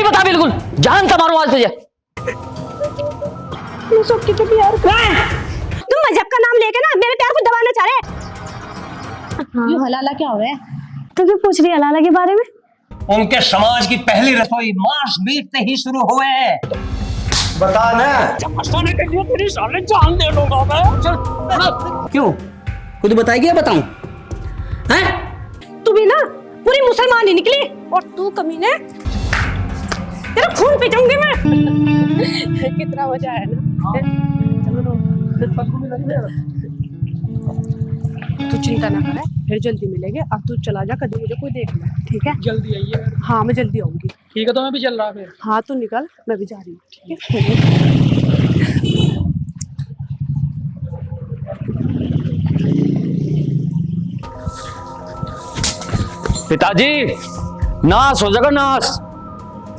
सही बता बिल्कुल, जानता मारूं आज तुझे। मैं सबकी तो प्यार तुम मजहब का नाम लेके ना मेरे प्यार को दबाना चाह रहे। ये हलाला क्या हो रहा है? तो क्यों पूछ रही है हलाला के बारे में? उनके समाज की पहली रसोई मांस मीट से ही शुरू हुए है। बता ना। के लिए तेरी साले जान दे दूंगा मैं। चल क्यों, खुद बताएगी या बताऊं? हैं? तू भी ना पूरी मुसलमान ही निकली, और तू कमीने, तेरा खून पीटूंगी मैं। कितना मजा आया ना। तू चिंता ना करे, फिर जल्दी मिलेंगे। अब तू चला जा, कभी मुझे कोई देख ले, ठीक है? जल्दी आइए। हाँ मैं जल्दी आऊंगी। ठीक है, तो मैं भी चल रहा फिर। हाँ तू निकल, मैं भी जा रही हूँ, ठीक है? पिताजी नाश हो जाएगा, नाश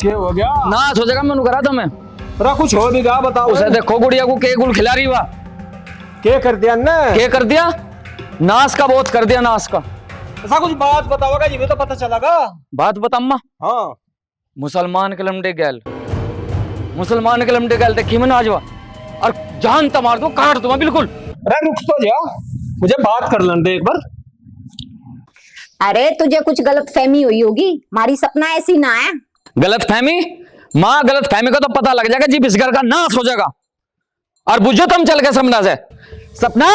क्या हो गया? नाश हो जाएगा। मैंने करा था मैं तेरा कुछ हो भी गा बताओ। उसे देखो गुड़िया को के गुल खिला रही हुआ। क्या कर दिया ना? के कर दिया? नाश का बहुत कर दिया, नाश का। ऐसा कुछ बात बताओगा जी, तो पता चलेगा। बात बता अम्मा। हाँ मुसलमान के लमडे गैल, मुसलमान के लमडे गैल देखी मैंने आजवा, और जान तो मार दूं, काट दूंगा बिल्कुल। अरे रुक तो जा, मुझे बात कर लेने दे एक बार। अरे तुझे कुछ गलत फहमी हुई होगी, हमारी सपना ऐसी ना है। गलत फहमी? माँ गलत फहमी का तो पता लग जाएगा जी, इस घर का नाश हो जाएगा। और बुझो तुम चल के सपना से। सपना,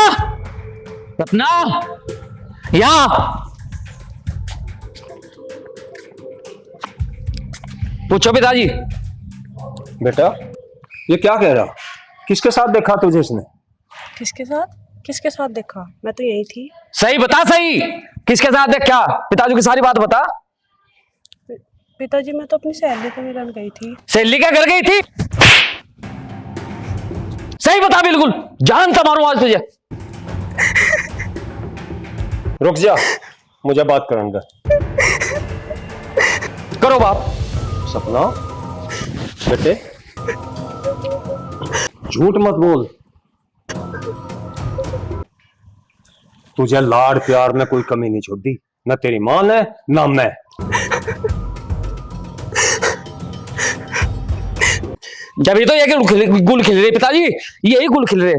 सपना यहाँ पूछो पिताजी। बेटा ये क्या कह रहा? किसके साथ देखा तुझे इसने? किसके साथ? किसके साथ देखा? मैं तो यही थी। सही बता, सही किसके साथ देखा? पिताजी की सारी बात बता। पिताजी मैं तो अपनी सहेली के मिलन गई थी। सहेली के घर गई थी? सही बता बिल्कुल, जानता मारूं आज तुझे। रुक जा, मुझे बात करने दे। करो बाप। सपना बेटे झूठ मत बोल, तुझे लाड़ प्यार में कोई कमी नहीं छोड़ी, न तेरी मां ने न मैं। जब ये तो ये गुल खिल रहे पिताजी, यही गुल खिल रहे।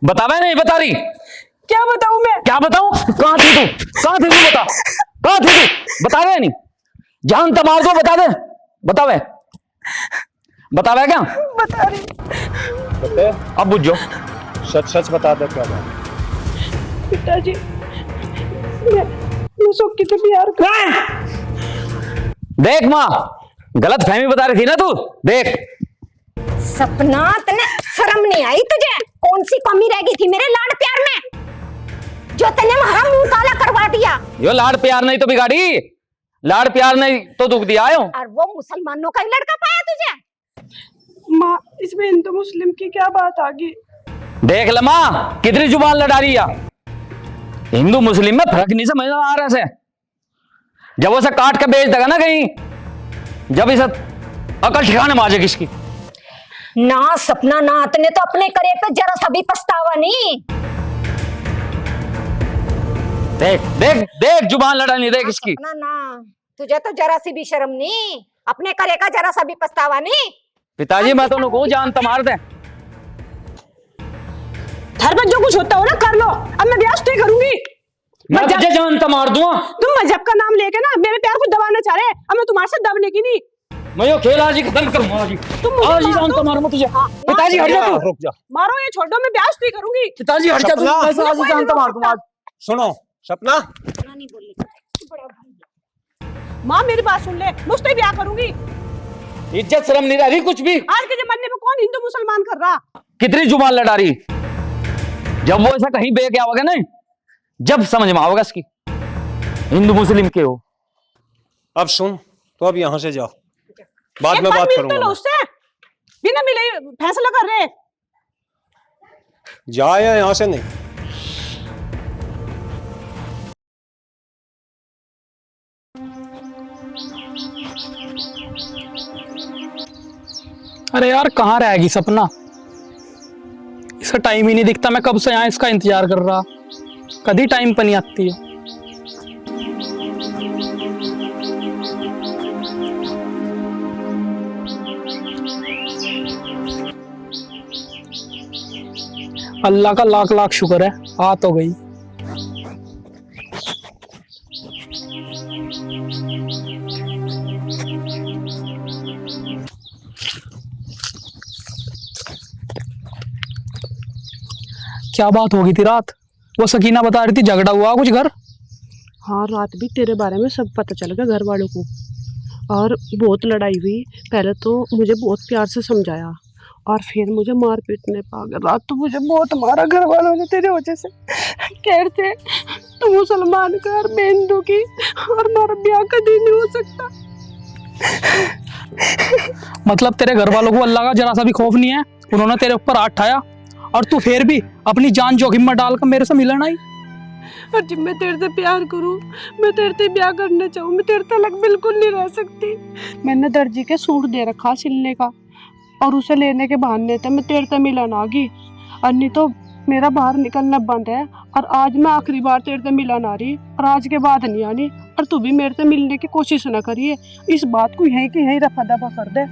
बतावे नहीं बता रही? क्या बताऊं मैं? क्या बताऊं? कहां थी तू? कहां थी तू? बता कहां थी तू? बता रहे नहीं? जान तो मार दो, बता दे। बतावे, बतावे क्या? बता रही। बेटे अब बुझो, सच सच बता दे क्या बात। पिताजी मैं सुक्की से प्यार कर। देख माँ, गलत फहमी बता रही थी ना तू। देख सपना, तने शर्म नहीं आई तुझे? कौन सी कमी रह गई थी मेरे लाड़ प्यार में जो तने हमारा मुंह काला करवा दिया? यो लाड़ प्यार नहीं तो बिगाड़ी, लाड़ प्यार नहीं तो दुख दिया आयो। और वो मुसलमानों का ही लड़का पाया तुझे? माँ इसमें हिंदू मुस्लिम की क्या बात आ गई? देख लमा कितनी जुबान लड़ा रही है। हिंदू मुस्लिम में फर्क नहीं समझ आ रहा है। जब उसे काट के बेच देगा ना कहीं, जब इसे अकल ठिकाने में आ जाएगी इसकी। ना सपना ना, तने तो अपने करे पे जरा सा भी पछतावा नहीं। देख देख देख जुबान लड़ा नहीं, देख इसकी। ना ना, तुझे तो जरा सी भी शर्म नहीं, अपने करे का जरा सा भी पछतावा नहीं। पिताजी मैं तो उनको जानता मार दे। घर में जो कुछ होता हो ना कर लो, अब मैं ब्याह नहीं करूंगी। मैं तुझे जानता मार दूंगा। तुम मजहब का नाम लेके ना मेरे प्यार को दबाना चाह रहे हैं, अब मैं तुम्हारे साथ दबने की नहीं। मैं यो खेल आज ही खत्म करूंगा आज ही। तुम मुझे आज ही मार जानता दो। मारूं मैं तुझे। हाँ, पिताजी हट जा तू। रुक जा। मारो ये छोड़ो, मैं ब्याह नहीं करूंगी। पिताजी हट जा तू, सपना। मैं आज ही जानता मार दूंगा आज। सुनो सपना, नहीं बोली बड़ा भाई। माँ मेरी बात सुन ले, मैं उससे ब्याह करूंगी। इज्जत शर्म नहीं रही कुछ भी। आज के जमाने में कौन हिंदू मुसलमान कर रहा? कितनी जुबान लड़ा रही। जब वो ऐसा कहीं बे गया होगा ना, जब समझ में आओगे इसकी हिंदू मुस्लिम के हो। अब सुन, तो अब यहाँ से जाओ, बाद में एक बात मिल तो करूंगा। लो उससे, बिना मिले फैसला कर रहे। जा या यहाँ से नहीं। अरे यार कहाँ रहेगी सपना? इसका टाइम ही नहीं दिखता। मैं कब से यहाँ इसका इंतजार कर रहा, कभी टाइम पर नहीं आती है। अल्लाह का लाख लाख शुक्र है, आ तो गई। क्या बात होगी थी रात? वो सकीना बता रही थी झगड़ा हुआ कुछ घर। हाँ, रात भी तेरे बारे में सब पता चल गया घर वालों को, और बहुत लड़ाई हुई। पहले तो मुझे बहुत प्यार से समझाया और फिर मुझे मार पीटने पा गया। रात तो मुझे बहुत मारा घर वालों ने तेरे वजह से। कह रहे थे तू मुसलमान का और मैं हिंदू की, और हमारा ब्याह कभी नहीं हो सकता। मतलब तेरे घर वालों को अल्लाह का जरा सा भी खौफ नहीं है, उन्होंने तेरे ऊपर हाथ उठाया और तू फिर भी अपनी जान जोखिम में डालकर मेरे से मिलन आई। और जब मैं तेरे से प्यार करूं, मैं तेरे से ब्याह करना चाहूं, मैं तेरे से अलग बिल्कुल नहीं रह सकती। मैंने दर्जी के सूट दे रखा सिलने का, और उसे लेने के बहाने थे मैं तेरे से मिलन आ गई, और नहीं तो मेरा बाहर निकलना बंद है। और आज मैं आखिरी बार तेरे से मिलन आ रही, और आज के बाद नहीं आनी। और तू भी मेरे से मिलने की कोशिश न करिए, इस बात को यहीं की यहीं रफा दफा कर दे।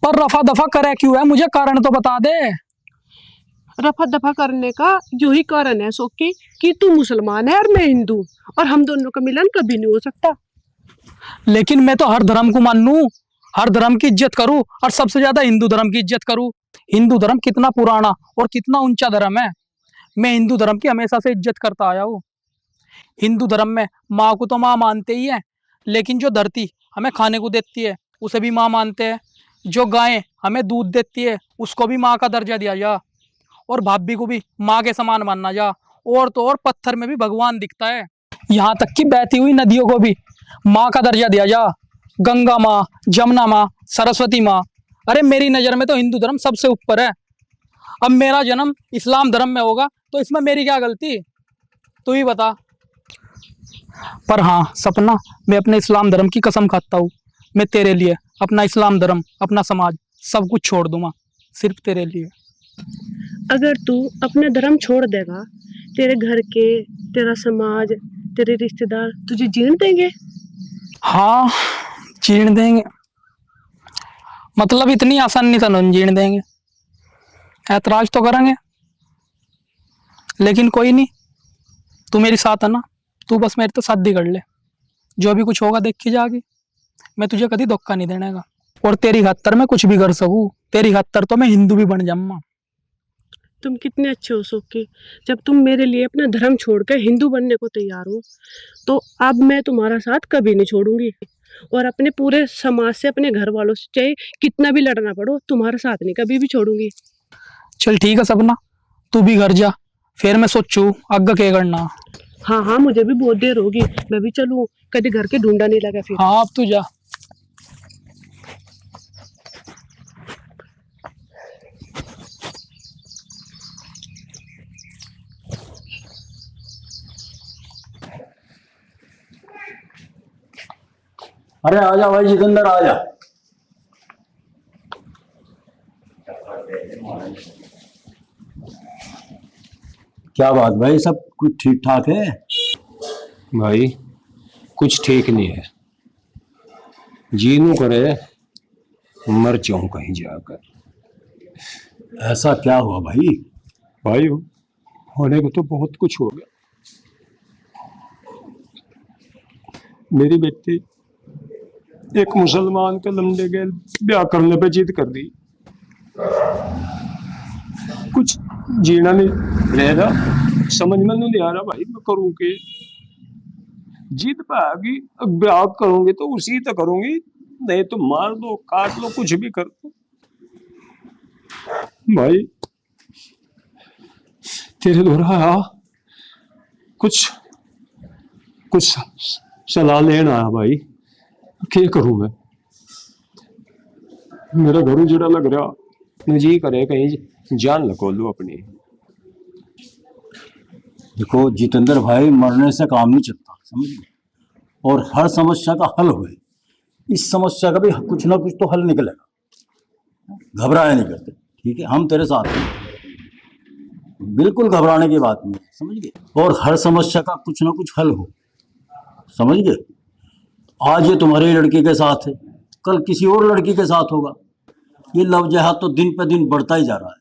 पर रफा दफा करे क्यों है, मुझे कारण तो बता दे। रफा दफा करने का जो ही कारण है सोकी, कि तू मुसलमान है और मैं हिंदू, और हम दोनों का मिलन कभी नहीं हो सकता। लेकिन मैं तो हर धर्म को मानूं, हर धर्म की इज्जत करूं, और सबसे ज्यादा हिंदू धर्म की इज्जत करूं। हिंदू धर्म कितना पुराना और कितना ऊंचा धर्म है। मैं हिंदू धर्म की हमेशा से इज्जत करता आया हूँ। हिंदू धर्म में माँ को तो माँ मानते ही है, लेकिन जो धरती हमें खाने को देती है उसे भी माँ मानते हैं। जो गायें हमें दूध देती है उसको भी माँ का दर्जा दिया जा, और भाभी को भी माँ के समान मानना जा। और तो और पत्थर में भी भगवान दिखता है, यहाँ तक कि बहती हुई नदियों को भी माँ का दर्जा दिया जा। गंगा माँ, जमुना माँ, सरस्वती माँ। अरे मेरी नज़र में तो हिंदू धर्म सबसे ऊपर है। अब मेरा जन्म इस्लाम धर्म में होगा तो इसमें मेरी क्या गलती, तू ही बता। पर हाँ सपना, मैं अपने इस्लाम धर्म की कसम खाता हूँ, मैं तेरे लिए अपना इस्लाम धर्म, अपना समाज सब कुछ छोड़ दूंगा, सिर्फ तेरे लिए। अगर तू अपना धर्म छोड़ देगा, तेरे घर के, तेरा समाज, तेरे रिश्तेदार तुझे जीण देंगे? हाँ जीण देंगे, मतलब इतनी आसानी से नहीं जीण देंगे, ऐतराज तो करेंगे, लेकिन कोई नहीं, तू मेरी साथ है ना, तू बस मेरे तो शादी कर ले, जो भी कुछ होगा देखी जाएगी। मैं तुझे कभी धोखा नहीं देने का, और तेरी खातर मैं कुछ भी कर सकूं, तेरी खातर तो मैं हिंदू भी बन जाऊंगा। तुम कितने अच्छे हो सोकी, जब तुम मेरे लिए अपना धर्म छोड़कर हिंदू बनने को तैयार हो, तो अब मैं तुम्हारा साथ कभी नहीं छोड़ूंगी, और अपने पूरे समाज से, अपने घर वालों से चाहे कितना भी लड़ना पड़ो, तुम्हारा साथ नहीं कभी भी छोड़ूंगी। चल ठीक है सपना, तू भी घर जा, फिर मैं सोचू आगे क्या करना। हाँ हाँ, मुझे भी बहुत देर होगी, मैं भी चलूँ, कभी घर के ढूंढा नहीं लगा फिर। हाँ अब तू जा। अरे आजा भाई जितेंद्र, आजा। क्या बात भाई, सब कुछ ठीक ठाक है? भाई कुछ ठीक नहीं है, जीनू करे मर जाऊं कहीं जाकर। ऐसा क्या हुआ भाई? भाई होने को तो बहुत कुछ हो गया। मेरी बेटी एक मुसलमान के लंबे के ब्याह करने पे जिद कर दी, कुछ जीना नहीं रह रहा, समझ में नहीं आ रहा भाई मैं करूं के। जिद पे आ गई, ब्याह करूंगी तो उसी तो करूंगी, नहीं तो मार दो, काट लो, कुछ भी कर दो। भाई तेरे द्वारा आया, कुछ कुछ सलाह लेना आया भाई, क्या करूं मैं? मेरा घर उजड़ा लग रहा, मैं जी करे कहीं जान लगा लूं अपनी। देखो जितेंद्र भाई, मरने से काम नहीं चलता, समझ गए? और हर समस्या का हल हुए, इस समस्या का भी कुछ ना कुछ तो हल निकलेगा। घबराया नहीं करते, ठीक है? हम तेरे साथ हैं, बिल्कुल घबराने की बात नहीं है, समझ गए? और हर समस्या का कुछ ना कुछ हल हो, समझ गए? आज ये तुम्हारी लड़की के साथ है, कल किसी और लड़की के साथ होगा। ये लव जिहाद तो दिन पे दिन बढ़ता ही जा रहा है,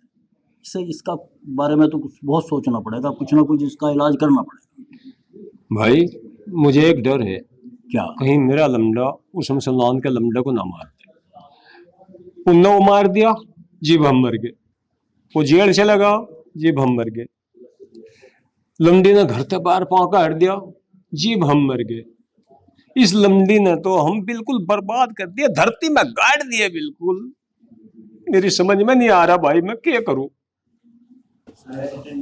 इसे इसका बारे में तो कुछ बहुत सोचना पड़ेगा, कुछ ना कुछ इसका इलाज करना पड़ेगा। भाई मुझे एक डर है, क्या? कहीं मेरा लमड़ा उस मुसलमान के लमड़े को ना मार दे। उनने वो मार दिया, जीव हम मर गए। वो जेल से लगा, जीव हम मर गए। लमड़ी ने घर से बाहर पाँव काट दिया, जीव हम मर गए। इस लमड़ी ने तो हम बिल्कुल बर्बाद कर दिया, धरती में गाड़ दिए बिल्कुल। मेरी समझ में नहीं आ रहा भाई, मैं क्या करूं।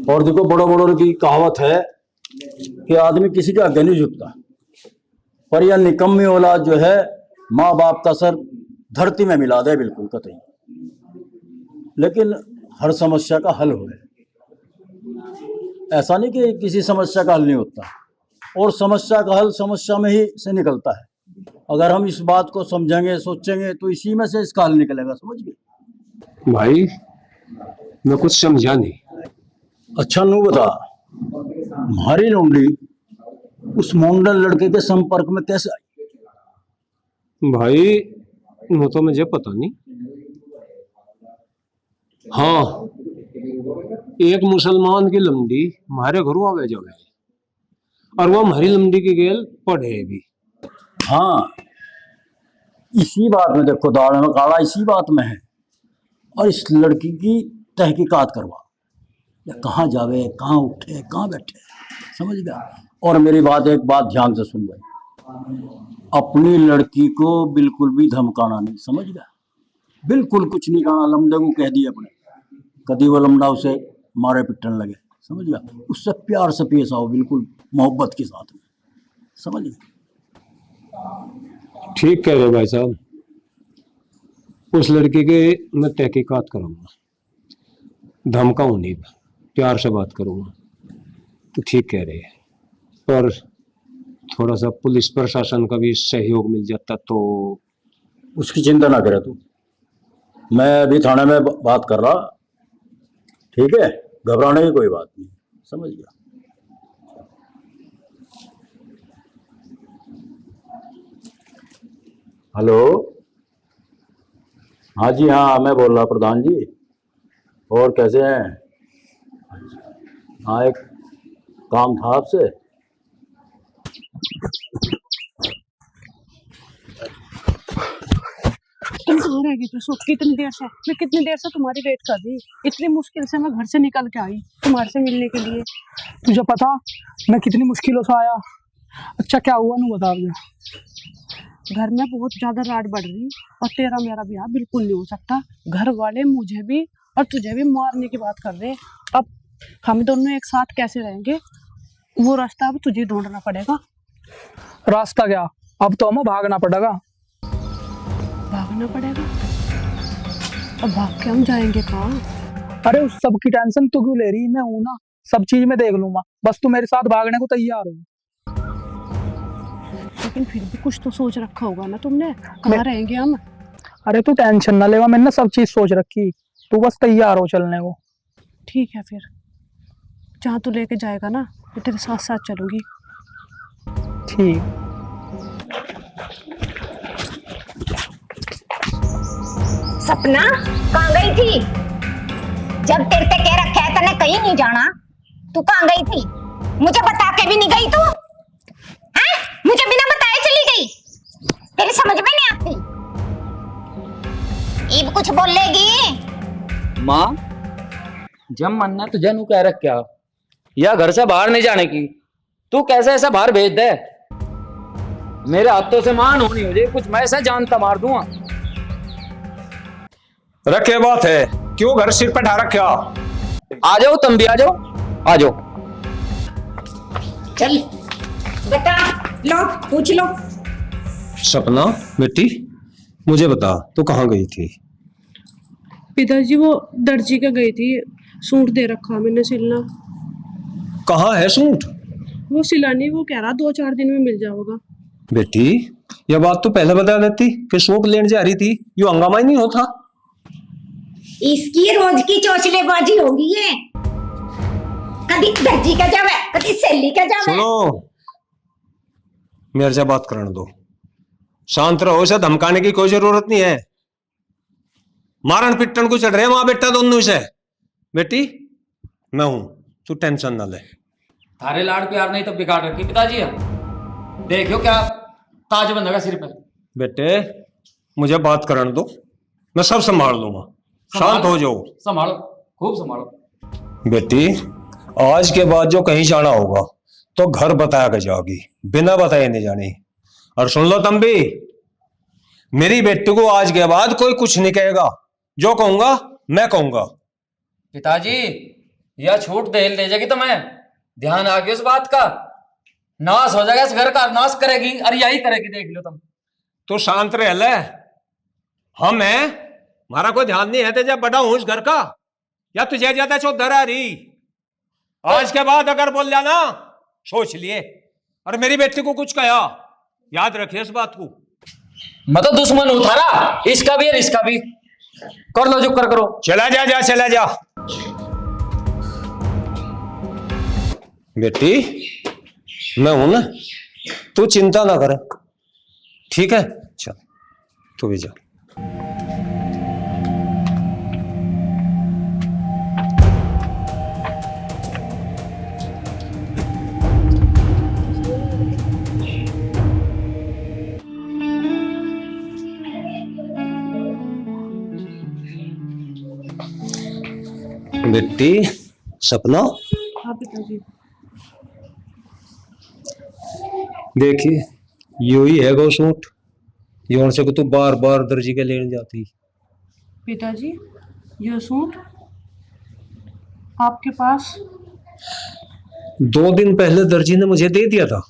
और देखो, बड़ों बड़ों की कहावत है कि आदमी किसी के आगे नहीं झुकता, पर यह निकम्मी औलाद जो है माँ बाप का सर धरती में मिला दे बिल्कुल कतई। लेकिन हर समस्या का हल हो, ऐसा नहीं कि किसी समस्या का हल नहीं होता, और समस्या का हल समस्या में ही से निकलता है। अगर हम इस बात को समझेंगे, सोचेंगे, तो इसी में से इसका हल निकलेगा, समझ गए? भाई मैं कुछ समझा नहीं। अच्छा नू बता, हमारी लोमड़ी उस मोंडल लड़के के संपर्क में कैसे आई? भाई वो तो मुझे पता नहीं। हाँ, एक मुसलमान की लमड़ी हमारे घरों आवे जावे, और वो हमारी लमड़ी की गेल पढ़े भी। हाँ, इसी बात में देखो, दाल में काला इसी बात में है। और इस लड़की की तहकीकात करवा, या कहाँ जावे, कहाँ उठे, कहाँ बैठे, समझ गया? और मेरी बात, एक बात ध्यान से सुन भाई, अपनी लड़की को बिल्कुल भी धमकाना नहीं, समझ गया? बिल्कुल कुछ नहीं कहना, लमडे को कह दिया अपने, कभी वो लमडा उसे मारे पिटने लगे, समझ गया? उससे प्यार से पेश आओ, बिल्कुल मोहब्बत के साथ में, समझ गया? ठीक कह रहे हो भाई साहब। उस लड़की के मैं तहकीकात करूंगा, धमकाऊं नहीं, प्यार से बात करूंगा। तो ठीक कह रहे हैं, पर थोड़ा सा पुलिस प्रशासन का भी सहयोग मिल जाता तो। उसकी चिंता ना करे तू, मैं अभी थाने में बात कर रहा, ठीक है? घबराने की कोई बात नहीं, समझ गया? हेलो, हाँ जी, हाँ मैं बोल रहा प्रधान जी। और कैसे हैं? हाँ, एक काम था आपसे। तुम कहाँ रह गई थी कितनी देर से? मैं कितनी देर से तुम्हारी वेट कर रही, इतनी मुश्किल से मैं घर से निकल के आई तुम्हारे से मिलने के लिए। तुझे पता मैं कितनी मुश्किलों से आया? अच्छा क्या हुआ नू बता मुझे। घर में बहुत ज्यादा रात बढ़ रही, और तेरा मेरा ब्याह बिल्कुल नहीं हो सकता। घर वाले मुझे भी और तुझे भी मारने की बात कर रहे। अब हम दोनों एक साथ कैसे रहेंगे? वो रास्ता अब तुझे ढूंढना पड़ेगा। रास्ता क्या, अब तो हमें भागना पड़ेगा। भागना पड़ेगा? अब भाग के हम जाएंगे कहाँ? अरे उस सब की टेंशन तू क्यों ले रही? मैं हूं ना, सब चीज मैं देख लूंगा, बस तू मेरे साथ भागने को तैयार हो। लेकिन फिर भी कुछ तो सोच रखा होगा ना तुमने, कहाँ रहेंगे हम? अरे तू टेंशन ना लेवा, मैंने सब चीज सोच रखी, तू बस तैयार हो चलने को। ठीक है, फिर जहाँ तू लेके जाएगा ना, मैं तेरे साथ साथ चलूंगी। ठीक। सपना कहाँ गई थी? जब तेरे से कह रखा है तने कहीं नहीं जाना, तू कहाँ गई थी? मुझे बता के भी नहीं गई तू, हैं? मुझे बिना बताए चली गई, तेरी समझ में नहीं आती। ईब कुछ बोलेगी? माँ, जब मन ने तुझे नू कह रख क्या, या घर से बाहर नहीं जाने की, तू कैसे ऐसा बाहर भेज दे? मेरे हाथों से मान होनी हो जाए कुछ, मैं ऐसा जानता मार दूंगा। रखे बात है, क्यों घर सिर पे ढा रखा? आ जाओ, तुम भी आ जाओ, आ जाओ। चल बता, लो पूछ लो। सपना बेटी, मुझे बता, तू कहाँ गई थी? पिताजी वो दर्जी के गई थी, सूट दे रखा मैंने सिलना। कहाँ है सूट? वो सिलानी, वो कह रहा 2-4 दिन में मिल जाएगा। बेटी यह बात तो पहले बता देती कि सूट लेने जा रही थी, यो हंगामा ही नहीं होता। इसकी रोज की चौचलेबाजी होगी ये, कभी दर्जी का जावे, कभी सैली का जावे। सुनो, मेरे से बात करने दो, शांत रहो, इसे धमकाने की कोई जरूरत नहीं है। मारण पिटन को चढ़ रहे माँ बेटा दोनों से। बेटी मैं हूं, तू टेंशन ना ले। थारे लाड़ प्यार नहीं तो बिगाड़ रखी पिताजी है। देखियो क्या ताज बंधेगा सिर पे। बेटे मुझे बात करने दो, मैं सब संभाल लूंगा, शांत हो जाओ। संभालो, खूब संभालो। बेटी आज के बाद जो कहीं जाना होगा तो घर बताया के जाओगी, बिना बताए नहीं जानी। और सुन लो तुम भी, मेरी बेटी को आज के बाद कोई कुछ नहीं कहेगा, जो कहूंगा मैं कहूंगा। पिताजी यह छूट दे जाएगी तो मैं ध्यान आ गया उस बात का। नाश हो जाएगा, इस घर का नाश करेगी, अरे यही करेगी, देख लो तुम। तो शांत रह ले। हम है, हमारा कोई ध्यान नहीं है तेजा बड़ा हूं इस घर का, या तुझे ज्यादा चौधर आ रही। आज के बाद अगर बोल जाना सोच लिए, और मेरी बेटी को कुछ कहा याद रखिए इस बात को। मैं तो दुश्मन हूं थारा, इसका भी और इसका भी। कर लो जो करो। चला जा चला जा। बेटी मैं हूं ना, तू चिंता ना कर, ठीक है? चल तू भी जा। बेटी सपना, हाँ पिताजी। देखिए यू ही है गो सूट, यों से तू बार बार दर्जी के लेने जाती। पिताजी ये सूट आपके पास? 2 दिन पहले दर्जी ने मुझे दे दिया था,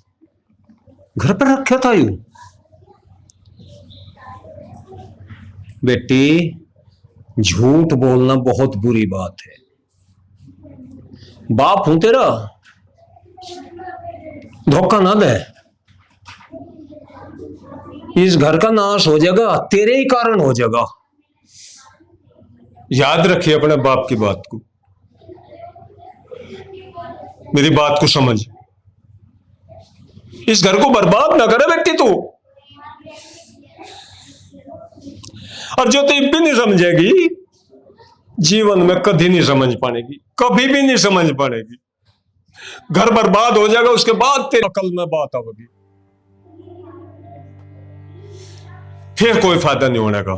घर पर रखा था यूं। बेटी झूठ बोलना बहुत बुरी बात है, बाप हूं तेरा, धोखा ना दे। इस घर का नाश हो जाएगा, तेरे ही कारण हो जाएगा। याद रखिए अपने बाप की बात को, मेरी बात को समझ। इस घर को बर्बाद ना करे बेटी तू। और जो तू भी नहीं समझेगी, जीवन में कभी नहीं समझ पाएगी, कभी भी नहीं समझ पाएगी। घर बर्बाद हो जाएगा, उसके बाद तेरे अकल में बात आएगी, फिर कोई फायदा नहीं होने का।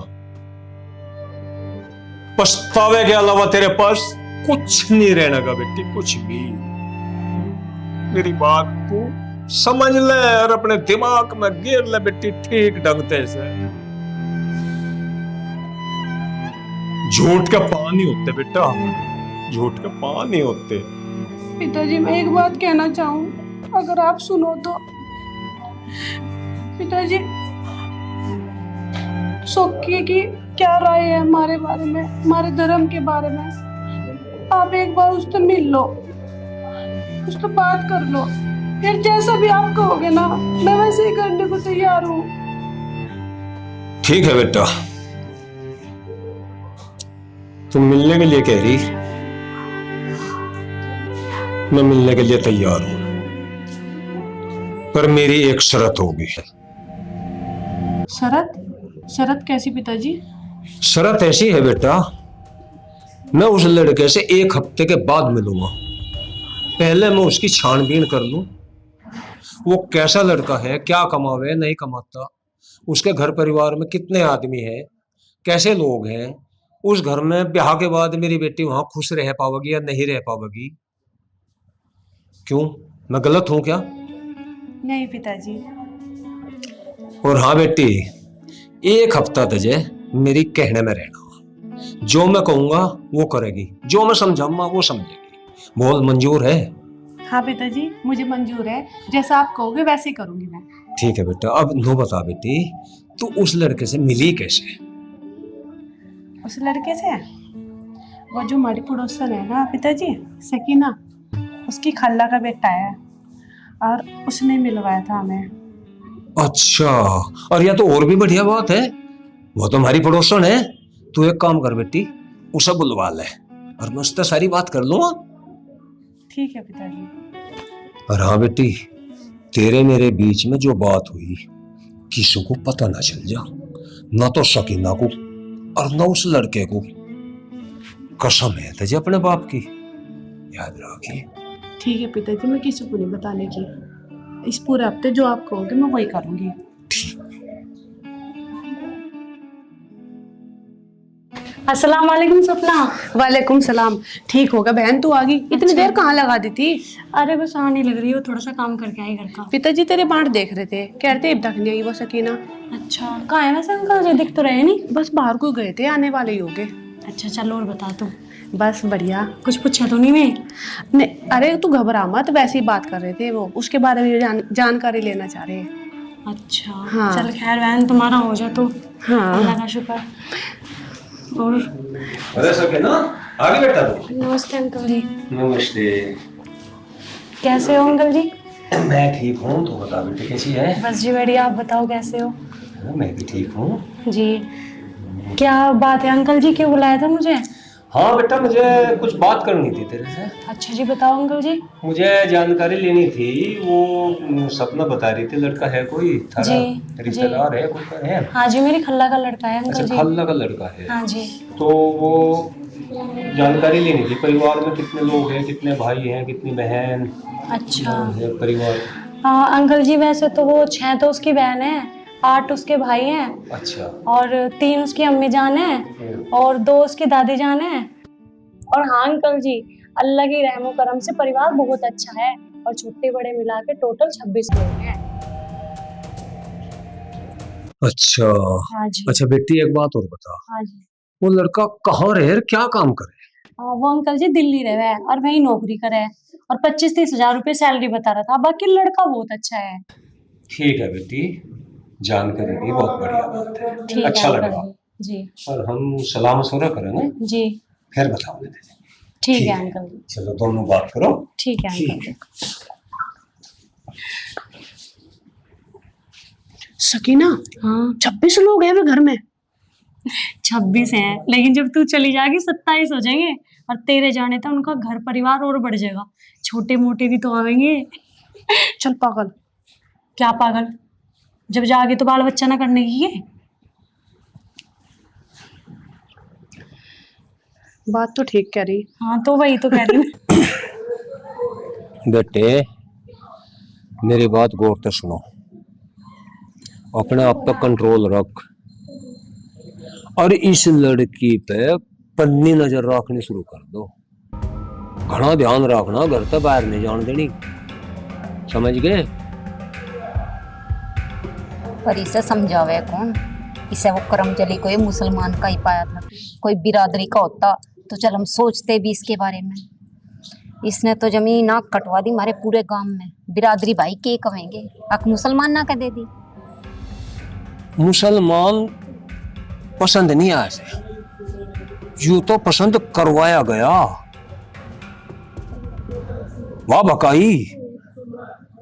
पछतावे के अलावा तेरे पास कुछ नहीं रहने का बेटी, कुछ भी। मेरी बात को समझ ले और अपने दिमाग में गिर ले बेटी, ठीक ढंग से। झूठ के पानी होते बेटा, झूठ के पानी होते। पिताजी मैं एक बात कहना चाहूँ, अगर आप सुनो तो। पिताजी सोकी की क्या राय है हमारे बारे में, हमारे धर्म के बारे में? आप एक बार उससे मिल लो, उससे बात कर लो, फिर जैसा भी आप कहोगे ना मैं वैसे ही करने को तैयार हूँ। ठीक है बेटा, तुम मिलने के लिए कह रही, मैं मिलने के लिए तैयार हूं, पर मेरी एक शर्त होगी। शरत? शरत कैसी पिताजी? शर्त ऐसी है बेटा, मैं उस लड़के से 1 हफ्ते के बाद मिलूंगा। पहले मैं उसकी छानबीन कर लूं, वो कैसा लड़का है, क्या कमावे नहीं कमाता, उसके घर परिवार में कितने आदमी हैं, कैसे लोग हैं, उस घर में ब्याह के बाद मेरी बेटी वहां खुश रह पाएगी या नहीं रह पाएगी। क्यों, मैं गलत हूं क्या? नहीं पिताजी। और हाँ बेटी, 1 हफ्ता तुझे मेरी कहने में रहना, जो मैं कहूंगा वो करेगी, जो मैं समझाऊंगा वो समझेगी। बोल मंजूर है? हाँ पिताजी मुझे मंजूर है, जैसा आप कहोगे वैसे ही करूंगी मैं। ठीक है बेटा, अब नो बता बेटी, तू उस लड़के से मिली कैसे? उस लड़के से? वो जो हमारी पड़ोसन है ना पिताजी, सकीना, उसकी खाला का बेटा है और उसने मिलवाया था हमें। अच्छा, और यह तो और भी बढ़िया बात है, वो तो हमारी पड़ोसन है। तू एक काम कर बेटी, उसे बुलवा ले और मैं उससे सारी बात कर लूंगा। ठीक है पिताजी। और हाँ बेटी, तेरे मेरे बीच में जो बात हुई किसी को पता ना चल जा, ना तो सकीना को और ना उस लड़के को। कसम है तेजी अपने बाप की, याद रखिए। ठीक है पिताजी, मैं किसी को नहीं बताने की। इस पूरे हफ्ते जो आप कहोगे मैं वही करूंगी। अस्सलाम वालेकुम सपना। वालेकुम सलाम। ठीक होगा बहन, तू आ गई। इतनी देर कहाँ लगा दी थी? अरे बस आने लग रही हो, थोड़ा सा काम करके आई घर का। पिताजी तेरे बाट देख रहे थे, कह रहे थे अब तक नहीं आई वो सकीना। अच्छा, कहाँ है वैसे अंकल जी? दिख तो रहे नहीं। बस बाहर को गए थे, आने वाले ही होगे। अच्छा चलो और बता तू। बस बढ़िया। कुछ पूछा तो नहीं मैं? नहीं, अरे तू घबरा मत, वैसे ही बात कर रहे थे, वो उसके बारे में जानकारी लेना चाह रहे हैं। अच्छा हाँ। चल खैर बहन, तुम्हारा हो जाए तो हाँ। अल्लाह का शुक्र। और अरे सके ना, आगे बेटा तू। नमस्ते अंकल जी। नमस्ते। कैसे हो अंकल जी? मैं ठीक हूँ, तू बता बेटी कैसी है? बस जी बढ़िया, आप बताओ कैसे हो? मैं भी ठीक हूँ। जी क्या बात है अंकल जी, क्यों बुलाया था मुझे? हाँ बेटा, मुझे कुछ बात करनी थी तेरे से। अच्छा जी बताओ अंकल जी। मुझे जानकारी लेनी थी, वो सपना बता रही थी लड़का है कोई थारा जी, रिश्तेदार है कोई का है? हाँ जी, मेरी खल्ला का लड़का है अंकल अच्छा, जी। खाला का लड़का है। हाँ जी। तो वो जानकारी लेनी थी, परिवार में कितने लोग हैं, कितने भाई हैं, कितनी बहन अच्छा है परिवार? अंकल जी वैसे तो वो 6 तो उसकी बहन है, 8 उसके भाई हैं, अच्छा। और 3 उसकी अम्मी जान है, और 2 उसकी दादी जान है। और हाँ अंकल जी, अल्लाह की रहमो करम से परिवार बहुत अच्छा है, और छोटे बड़े मिला के टोटल 26 लोग हैं। अच्छा। हाँ जी। अच्छा बेटी, एक बात और बता, हाँ जी। वो लड़का कहाँ रहे, क्या काम करे? वो अंकल जी दिल्ली रहे है और वही नौकरी करे है, और 25-30 हजार रुपये सैलरी बता रहा था। बाकी लड़का बहुत अच्छा है। ठीक है बेटी, जानकारी दी, बहुत बढ़िया बात है, ठीक अच्छा है लगा। अंकल जी। और हम सलाह मशवरा करेंगे, जी फिर बताऊंगे तुझे। ठीक है अंकल जी। चलो दोनों बात करो। ठीक है अंकल जी। सकीना, हाँ 26 लोग हैं वे घर में। 26 हैं, लेकिन जब तू चली जाएगी 27 हो जाएंगे, और तेरे जाने तक उनका घर परिवार और बढ़ जाएगा, छोटे मोटे भी तो आवेंगे। चल पागल। क्या पागल? जब जागे तो बाल बच्चा ना करने की है। बात तो ठीक कह रही। हाँ तो वही तो कह रही हूँ। बेटे मेरी बात गौर से सुनो, अपने आप पर कंट्रोल रख, और इस लड़की पे पन्नी नजर रखनी शुरू कर दो। घना ध्यान रखना, घर से बाहर नहीं जान देनी, समझ गए? पर इसे समझावे कौन? इसे वो करमजली कोई मुसलमान का ही पाया था, कोई बिरादरी का होता तो चल हम सोचते भी इसके बारे में। इसने तो जमीन आग कटवा दी हमारे पूरे गांव में। बिरादरी भाई के कहेंगे, अक मुसलमान ना कह दे दी। मुसलमान पसंद नहीं आया से, यूं तो पसंद करवाया गया। वाह बकाई,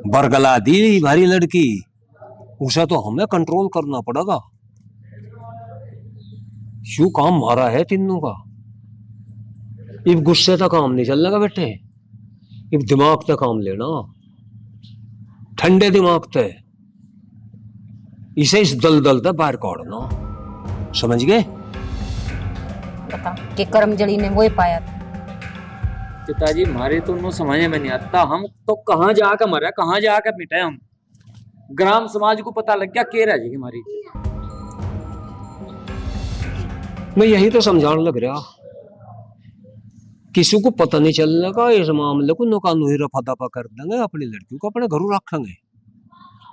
बरगला दी भारी लड़की, उसे तो हमें कंट्रोल करना पड़ेगा। यूं काम मारा है तीनों का। इब गुस्से का काम नहीं चलने का बेटे, इब दिमाग से काम लेना, ठंडे दिमाग से इसे इस दलदल से बाहर काटना, समझ गए? बता कि करमजली ने वो ही पाया था। पिताजी हमारे तो उन्होंने समझ में नहीं आता, हम तो कहाँ जाकर मरे, कहाँ जाकर मिटे हम। ग्राम समाज को पता लग गया के रह जाएगी हमारी। मैं यही तो समझाने लग रहा, किसी को पता नहीं चलने का इस मामले को, नुकानू ही रफा दफा कर देंगे, अपनी लड़कियों को अपने घरों रखेंगे,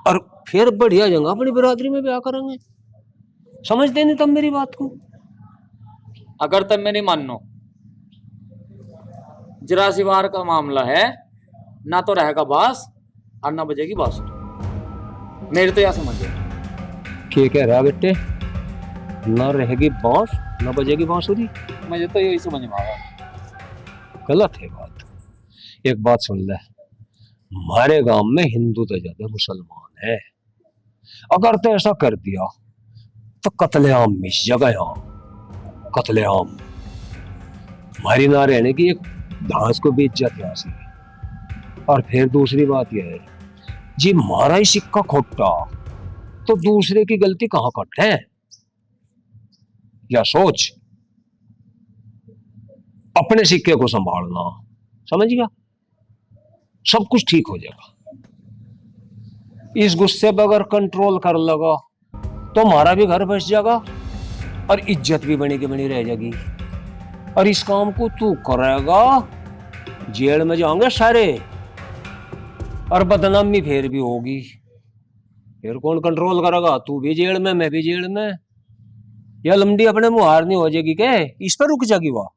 और फिर बढ़िया जगह अपनी बिरादरी में ब्याह करेंगे। समझते नहीं तुम मेरी बात को? अगर तुम मेरी मानो, जरा सी बार का मामला है, ना तो रहेगा बास और ना बजेगी बांसुरी। मेरे तो यह समझे। क्या कह रहा बेटे? ना रहेगी बांस ना बजेगी बांसुरी? मुझे तो यही समझ में आया। गलत है बात। एक बात सुन ले, हमारे गांव में हिंदू तो ज्यादा मुसलमान है, अगर तो ऐसा कर दिया तो कत्लेआम मिस जगह, यहाँ कत्लेआम। हमारी ना रहने की एक घास को भी इज्जत यहाँ से। और फिर दूसरी बात यह है, जी हमारा ही सिक्का खोटा तो दूसरे की गलती कहाँ कट है, या सोच। अपने सिक्के को संभालना, समझ गया? सब कुछ ठीक हो जाएगा। इस गुस्से पर अगर कंट्रोल कर लगा तो हमारा भी घर बस जाएगा और इज्जत भी बनी की बनी रह जाएगी। और इस काम को तू करेगा, जेल में जाओगे सारे, और बदनामी फिर भी होगी। फिर कौन कंट्रोल करेगा? तू भी जेल में, मैं भी जेल में। या लंबी अपने मुहार नहीं हो जाएगी क्या? इस पर रुक जाएगी वह।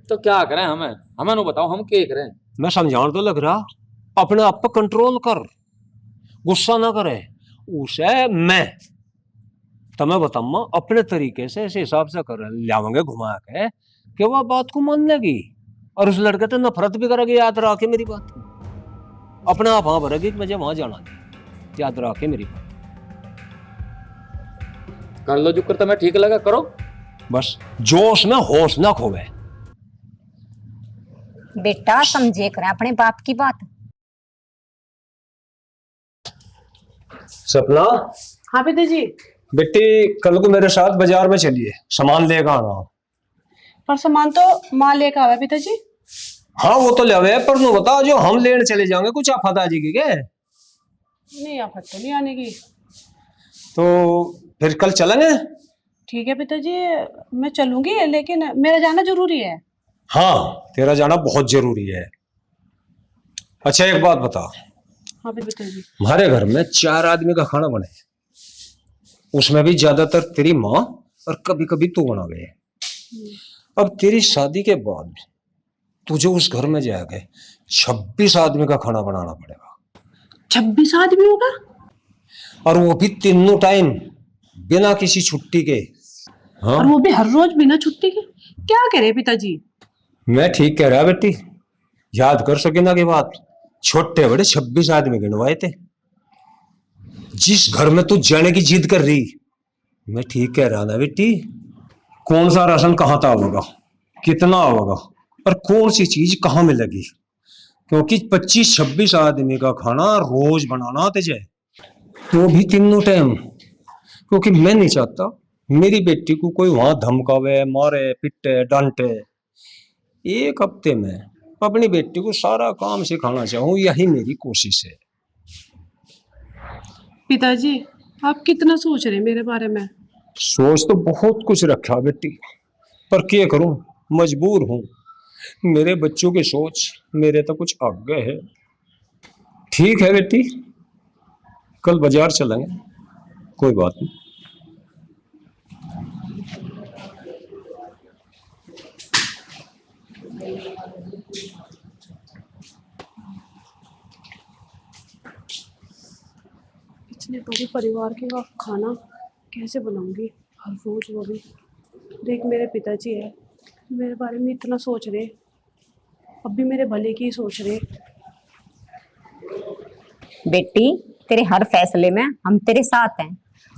तो क्या करें? हमें नो बताओ, हम क्या करें? मैं समझाने तो लग रहा, अपने आप पर कंट्रोल कर, गुस्सा ना करे। उसे मैं तुम्हें बताऊंगा अपने तरीके से, ऐसे हिसाब से कर लावेंगे घुमा के कि वह बात को मान लेगी, और उस लड़के तो नफरत भी करेगी। याद रखे मेरी बात, अपने आप हाँ भरेगी कि मुझे वहां जाना है। याद रखे मेरी बात। कर लो जो करता मैं ठीक लगा करो, बस जोश में होश ना खोवे। बेटा समझे कर अपने बाप की बात। सपना, हाँ पिताजी। बेटी कल को मेरे साथ बाजार में चलिए, सामान लेकर आना। पर सामान तो माँ लेकर आवा पिताजी। हाँ वो तो ले, पर तू बता, जो हम लेने चले जाएंगे कुछ आफत आ जाएगी क्या? नहीं आफत तो नहीं आने की। तो फिर कल चलेंगे? ठीक है पिताजी, मैं चलूंगी, लेकिन मेरा जाना जरूरी है। हाँ तेरा जाना बहुत जरूरी है। अच्छा एक बात बता, हाँ पिताजी। हमारे घर में 4 आदमी का खाना बने, उसमें भी ज्यादातर तेरी माँ और कभी कभी तू बना गए। अब तेरी शादी के बाद तुझे उस घर में जाके 26 आदमी का खाना बनाना पड़ेगा। 26 आदमी होगा? और वो भी तीनों टाइम बिना किसी छुट्टी के। हाँ और वो भी हर रोज बिना छुट्टी के? क्या करे पिताजी? मैं ठीक कह रहा बेटी, याद कर सकीना की बात, छोटे बड़े 26 आदमी गिनवाए थे। जिस घर में तू जाने की जिद कर रही, मैं ठीक कह रहा ना बेटी? कौन सा राशन कहाँ था होगा, कितना होगा, और कौन सी चीज कहाँ मिलेगी? क्योंकि 25-26 आदमी का खाना रोज बनाना तुझे, तो भी तीनों टाइम। क्योंकि मैं नहीं चाहता मेरी बेटी को कोई वहां धमकावे, मारे, पिटे, डांटे। एक हफ्ते में अपनी बेटी को सारा काम सिखाना चाहूँ, यही मेरी कोशिश है। पिताजी आप कितना सोच रहे हैं मेरे बारे में? सोच तो बहुत कुछ रखा बेटी, पर क्या करूं, मजबूर हूं। मेरे बच्चों की सोच मेरे तो कुछ आगे है। ठीक है बेटी, कल बाजार चलेंगे, कोई बात नहीं। इतने बड़े परिवार के का खाना कैसे बनाऊंगी हर रोज? वो भी देख, मेरे पिताजी है, मेरे बारे में इतना सोच रहे, अब भी मेरे भले की ही सोच रहे। बेटी तेरे हर फैसले में हम तेरे साथ हैं,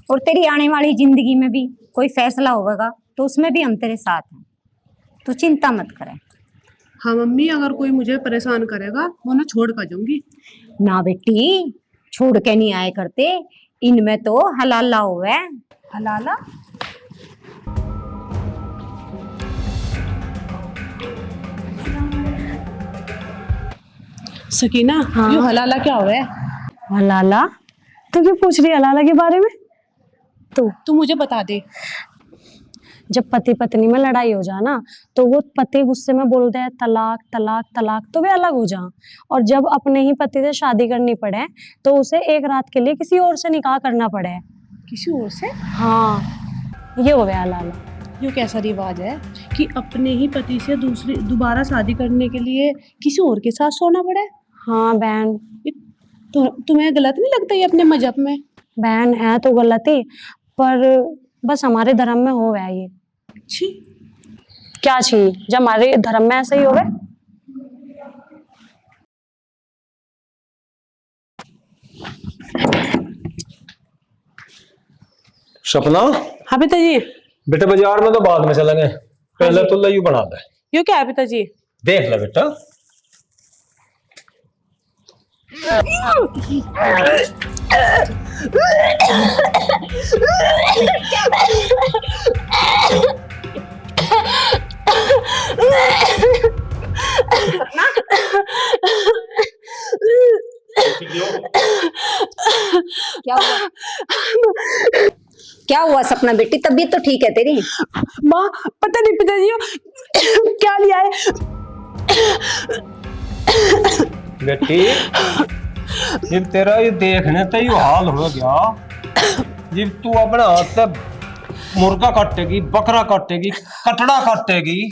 और तेरी आने वाली जिंदगी में भी कोई फैसला होगा तो उसमें भी हम तेरे साथ हैं, तो चिंता मत करें। हाँ मम्मी, अगर कोई मुझे परेशान करेगा वो ना छोड़ कर जाऊंगी। ना बेटी, छोड़ के नहीं आए करते, इनमें तो हलाला हुआ है। हलाला? सकीना, हाँ? ये हलाला क्या हुआ है? हलाला? तो क्यों पूछ रही है हलाला के बारे में? तू मुझे बता दे। जब पति पत्नी में लड़ाई हो जाए ना, तो वो पति गुस्से में बोलते हैं तलाक तलाक तलाक, तो वे अलग हो जाए। और जब अपने ही पति से शादी करनी पड़े तो उसे एक रात के लिए किसी और से निकाह करना पड़े। किसी और से? हाँ, ये हो गया हलाला। ये कैसा रिवाज है कि अपने ही पति से दोबारा शादी करने के लिए किसी और के साथ सोना पड़े? हाँ बहन। तो तुम्हें गलत नहीं लगता ये अपने मजहब में? बहन है तो गलती, पर बस हमारे धर्म में हो गया ये। छी। क्या छी? जब हमारे धर्म में ऐसा ही हो गया। सपना, हाँ पिताजी। बेटा बाजार में तो बाद में चलेंगे, पहले तो लयू बना दे। ये क्या है पिताजी? देख ले बेटा। क्या हुआ सपना बेटी, तबीयत तो ठीक है तेरी? माँ पता नहीं पिताजी क्या लिया है। बेटी जब तेरा ये देखने तो ये हाल हो गया, जब तू अपने हाथ से मुर्गा काटेगी, बकरा काटेगी, कटड़ा काटेगी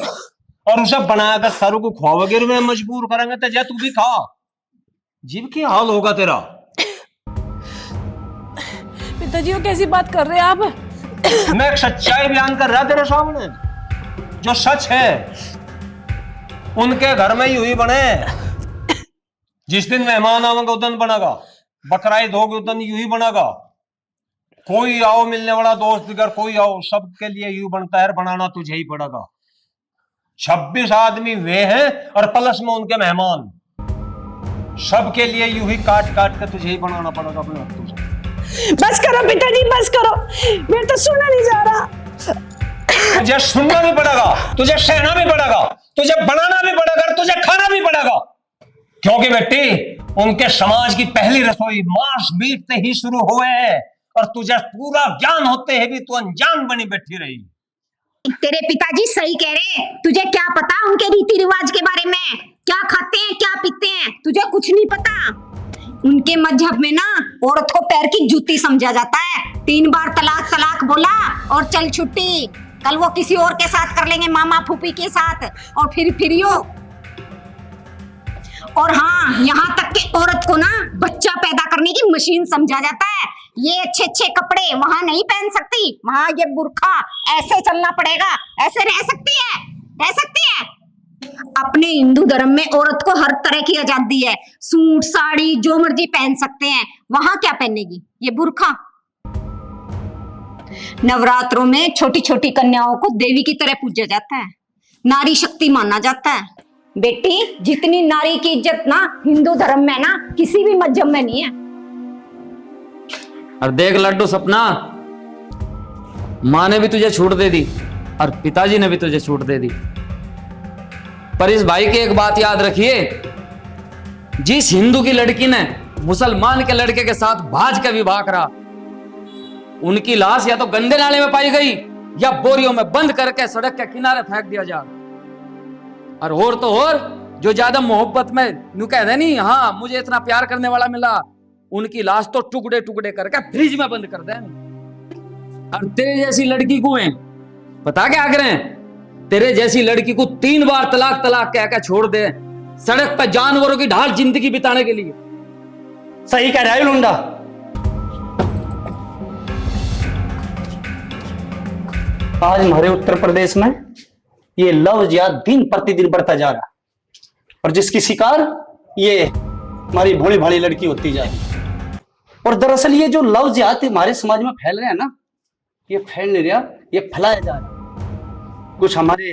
और उसे बनाकर सारों को खुआओगे, में मजबूर करेंगे तो जा तू भी खा, जीव की हाल होगा तेरा। पिताजी वो कैसी बात कर रहे हैं आप? मैं एक सच्चाई बयान कर रहा तेरे सामने, जो सच है। उनके घर में यूं ही बने, जिस दिन मेहमान आवेंगे उस दिन बनेगा, बकरा ईद होगी उस दिन यूं ही बनेगा। कोई आओ मिलने वाला दोस्त अगर कोई आओ, सबके लिए यूं बनता है, बनाना तुझे ही पड़ेगा। 26 आदमी वे हैं और प्लस में उनके मेहमान, सबके लिए यूं ही काट काट कर तुझे ही बनाना पड़ेगा अपने हाथों से। बस करो पिताजी बस करो, मेरे तो सुना नहीं जा रहा। तुझे सुनना भी पड़ेगा, तुझे सहना भी पड़ेगा, तुझे बनाना भी पड़ेगा, तुझे खाना भी पड़ेगा, क्योंकि बेटी उनके समाज की पहली रसोई मांस मीट से ही शुरू हुए है और तुझे पूरा ज्ञान होते हैं भी तू अनजान बनी बैठी रही। तेरे पिताजी सही कह रहे हैं, तुझे क्या पता उनके रीति रिवाज के बारे में, क्या खाते हैं क्या पीते हैं, तुझे कुछ नहीं पता। उनके मजहब में ना औरत को पैर की जूती समझा जाता है। 3 बार तलाक तलाक बोला और चल छुट्टी, कल वो किसी और के साथ कर लेंगे, मामा फूफी के साथ, और फिर यो। और हाँ, यहाँ तक कि औरत को ना बच्चा पैदा करने की मशीन समझा जाता है। ये अच्छे अच्छे कपड़े वहां नहीं पहन सकती, वहां ये बुर्खा, ऐसे चलना पड़ेगा, ऐसे रह सकती है, रह सकती है। अपने हिंदू धर्म में औरत को हर तरह की आजादी है, सूट साड़ी जो मर्जी पहन सकते हैं। वहां क्या पहनेगी? ये बुर्खा। नवरात्रों में छोटी छोटी कन्याओं को देवी की तरह पूजा जाता है, नारी शक्ति माना जाता है। बेटी जितनी नारी की इज्जत ना हिंदू धर्म में ना किसी भी मजहब में नहीं है। और देख लड्डू सपना, माँ ने भी तुझे छूट दे दी और पिताजी ने भी तुझे छूट दे दी, पर इस भाई की एक बात याद रखिए, जिस हिंदू की लड़की ने मुसलमान के लड़के के साथ भाज का विवाह करा, उनकी लाश या तो गंदे नाले में पाई गई या बोरियों में बंद करके सड़क के किनारे फेंक दिया जा। और तो और जो ज्यादा मोहब्बत में यूं कहते नहीं, हाँ मुझे इतना प्यार करने वाला मिला, उनकी लाश तो टुकड़े टुकड़े करके फ्रिज में बंद कर दें। और तेरे जैसी लड़की को है पता क्या करें, तेरे जैसी लड़की को 3 बार तलाक तलाक कह के छोड़ दे, सड़क पर जानवरों की ढाल जिंदगी बिताने के लिए। सही कह रहा है लुंडा। आज हमारे उत्तर प्रदेश में ये लव जिहाद दिन प्रतिदिन बढ़ता जा रहा है और जिसकी शिकार ये हमारी भोली भाली लड़की होती जा रही है। और दरअसल ये जो लव जिहाद हमारे समाज में फैल रहे हैं ना, ये फैल नहीं रहा, ये फैलाया जा रहा है। कुछ हमारे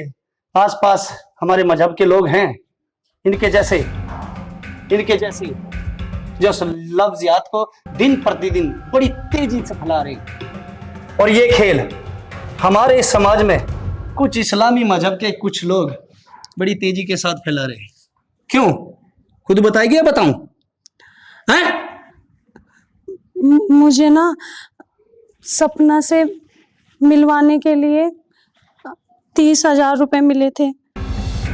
आसपास हमारे मजहब के लोग हैं, इनके जैसे जो लव जिहाद को दिन प्रतिदिन बड़ी तेजी से फैला रहे हैं। और ये खेल हमारे समाज में कुछ इस्लामी मजहब के कुछ लोग बड़ी तेजी के साथ फैला रहे हैं। क्यों, खुद बताइए, बताऊं? हैं? मुझे ना सपना से मिलवाने के लिए 30,000 रुपए मिले थे।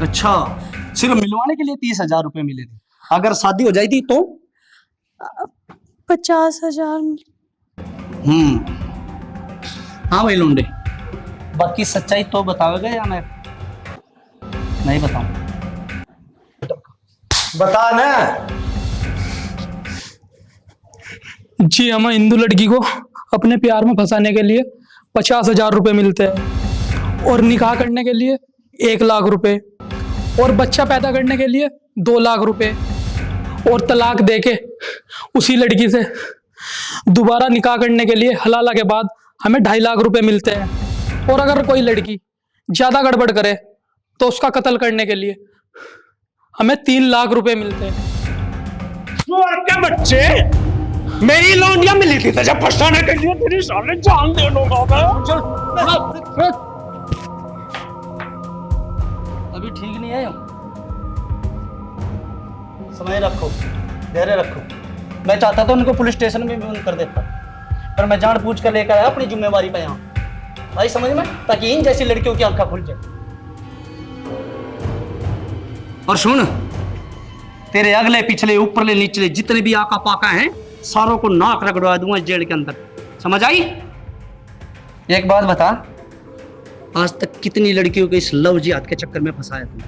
अच्छा, सिर्फ मिलवाने के लिए 30,000 रुपए मिले थे। अगर शादी हो जाती तो 50,000। हाँ भाई लुंडे, बाकी सच्चाई तो बताओगे या मैं नहीं बताऊं? बता ना। जी, हमें हिंदू लड़की को अपने प्यार में फंसाने के लिए 50,000 रुपए मिलते हैं, और निकाह करने के लिए 1 लाख रुपए, और बच्चा पैदा करने के लिए 2 लाख रुपए, और तलाक देके उसी लड़की से दोबारा निकाह करने के लिए हलाला के बाद हमें 2.5 लाख रुपए मिलते हैं। और अगर कोई लड़की ज्यादा गड़बड़ करे तो उसका कत्ल करने के लिए हमें 3 लाख रुपए मिलते हैं। क्या बच्चे, मेरी लौंडियां मिली थी तुझे फंसाने के लिए, तेरी साले जान दे दूंगा। अभी ठीक नहीं है, समय रखो, धैर्य रखो। मैं चाहता था उनको पुलिस स्टेशन में भी बंद कर देता, पर मैं जानबूझ कर लेकर आया अपनी जिम्मेवारी पे यहाँ। भाई समझ में, ताकि इन जैसी लड़कियों की आंखें खुल जाए। और सुन, तेरे अगले पिछले ऊपरले नीचले जितने भी आका पाका हैं सारों को नाक रगड़वा दूंगा इस जेल के अंदर, समझ आई? एक बात बता, आज तक कितनी लड़कियों को इस लव जिहाद के चक्कर में फंसाया तुमने?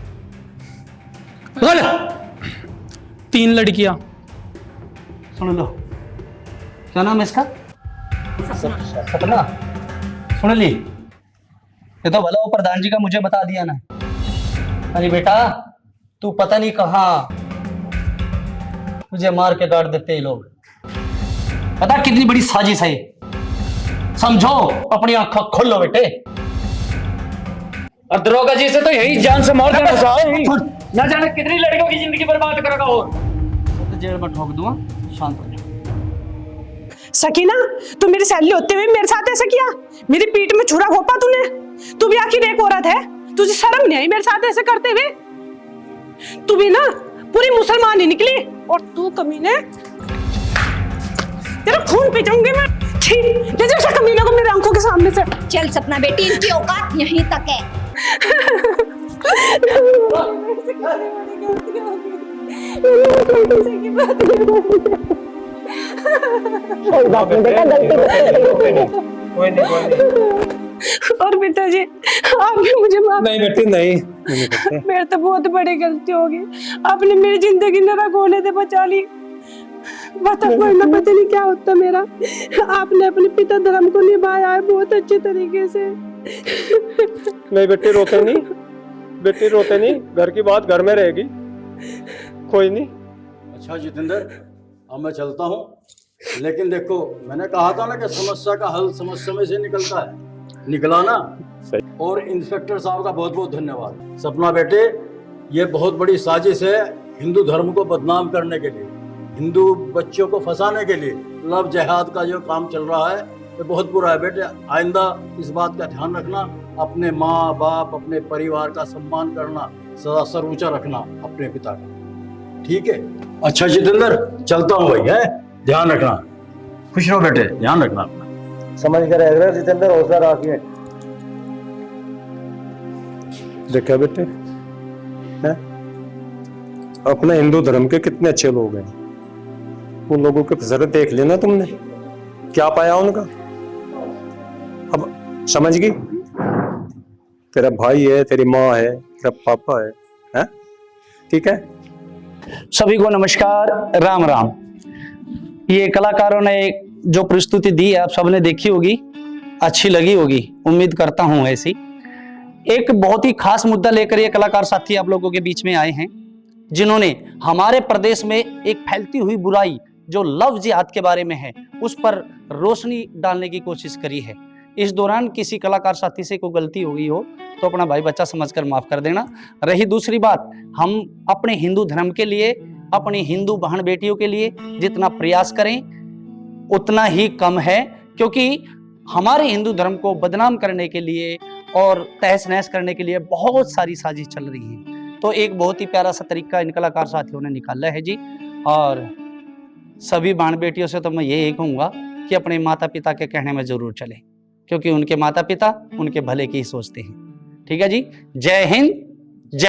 बोल। 3 लड़कियां। सुन लो, क्या नाम है इसका? सपना। सुन ली, ये तो भला वो प्रधान जी का मुझे बता दिया ना। अरे बेटा, तू पता नहीं कहाँ तुझे मार के डांट देते हैं लोग। पता कितनी बड़ी साजिश है, समझो, अपनी आंखों खोलो बेटे। और दरोगा जी से तो यही जान से मार देना चाहिए। ना जाने कितनी लड़कियों की जिंदगी बर्बाद करेगा। और तो जेल में ठोक दूंगा, शांत हो जाओ। सकीना, तू मेरी सैलरी होते हुए मेरे साथ ऐसा किया? मेरी पीठ में छुरा घोपा तूने? तू भी आखिर एक औरत है, तुझे शर्म नहीं आई मेरे साथ ऐसे करते हुए? तू भी ना पूरी मुसलमान ही निकली। और तू कमीने, तेरा खून पी जाऊंगी मैं। ठीक, ले जा कमीने को मेरे आंखों के सामने से। चल सपना बेटी, इनकी औकात यहीं तक है। कोई नहीं। और पिताजी, आप भी मुझे माफ। नहीं बेटी, नहीं। मेरे तो बहुत बड़ी गलती होगी, आपने मेरी जिंदगी नरक होने से बचा ली। बता, वरना पता नहीं क्या होता मेरा। आपने अपने पिता धर्म को निभाया है बहुत अच्छे तरीके से। नहीं बेटी, रोते नहीं बेटी, रोते नहीं। घर की बात घर में रहेगी, कोई नहीं। अच्छा जितेंद्र, अब मैं चलता हूँ, लेकिन देखो मैंने कहा था ना कि समस्या का हल समस्या में से निकलता है, निकला ना? और इंस्पेक्टर साहब का बहुत बहुत धन्यवाद। सपना बेटे, ये बहुत बड़ी साजिश है हिंदू धर्म को बदनाम करने के लिए, हिंदू बच्चों को फंसाने के लिए। लव जिहाद का जो काम चल रहा है ये बहुत बुरा है बेटे। आइंदा इस बात का ध्यान रखना, अपने माँ बाप, अपने परिवार का सम्मान करना, सदा सर ऊंचा रखना अपने पिता का, ठीक है? अच्छा जितेंद्र, चलता हूँ भाई, है? ध्यान रखना, खुश रहो बेटे, ध्यान रखना अपना। समझ कर रहे जितेंद्र, हौसला रखिए। देखा बेटे, है? अपने हिंदू धर्म के कितने अच्छे लोग हैं, उन लोगों के फिसर देख लेना तुमने, क्या पाया उनका? अब समझ गई? तेरा भाई है, तेरी माँ है, तेरा पापा है? ठीक है? सभी को नमस्कार, राम राम। ये कलाकारों ने जो प्रस्तुति दी है आप सबने देखी होगी, अच्छी लगी होगी, उम्मीद करता हूं ऐसी। एक बहुत ही खास मुद्दा लेकर ये कलाकार साथी आप लोगों के बीच में आए हैं, जिन्होंने हमारे प्रदेश में एक फैलती हुई बुराई जो लव जिहाद के बारे में है उस पर रोशनी डालने की कोशिश करी है। इस दौरान किसी कलाकार साथी से कोई गलती हो गई हो तो अपना भाई बच्चा समझकर माफ कर देना। रही दूसरी बात, हम अपने हिंदू धर्म के लिए, अपनी हिंदू बहन बेटियों के लिए जितना प्रयास करें उतना ही कम है, क्योंकि हमारे हिंदू धर्म को बदनाम करने के लिए और तहस नहस करने के लिए बहुत सारी साजिश चल रही है। तो एक बहुत ही प्यारा सा तरीका इन कलाकार साथियों ने निकाला है जी। और सभी बहन बेटियों से तो मैं यही कहूँगा कि अपने माता पिता के कहने में जरूर चले, क्योंकि उनके माता पिता उनके भले की ही सोचते हैं। ठीक है जी, जय हिंद,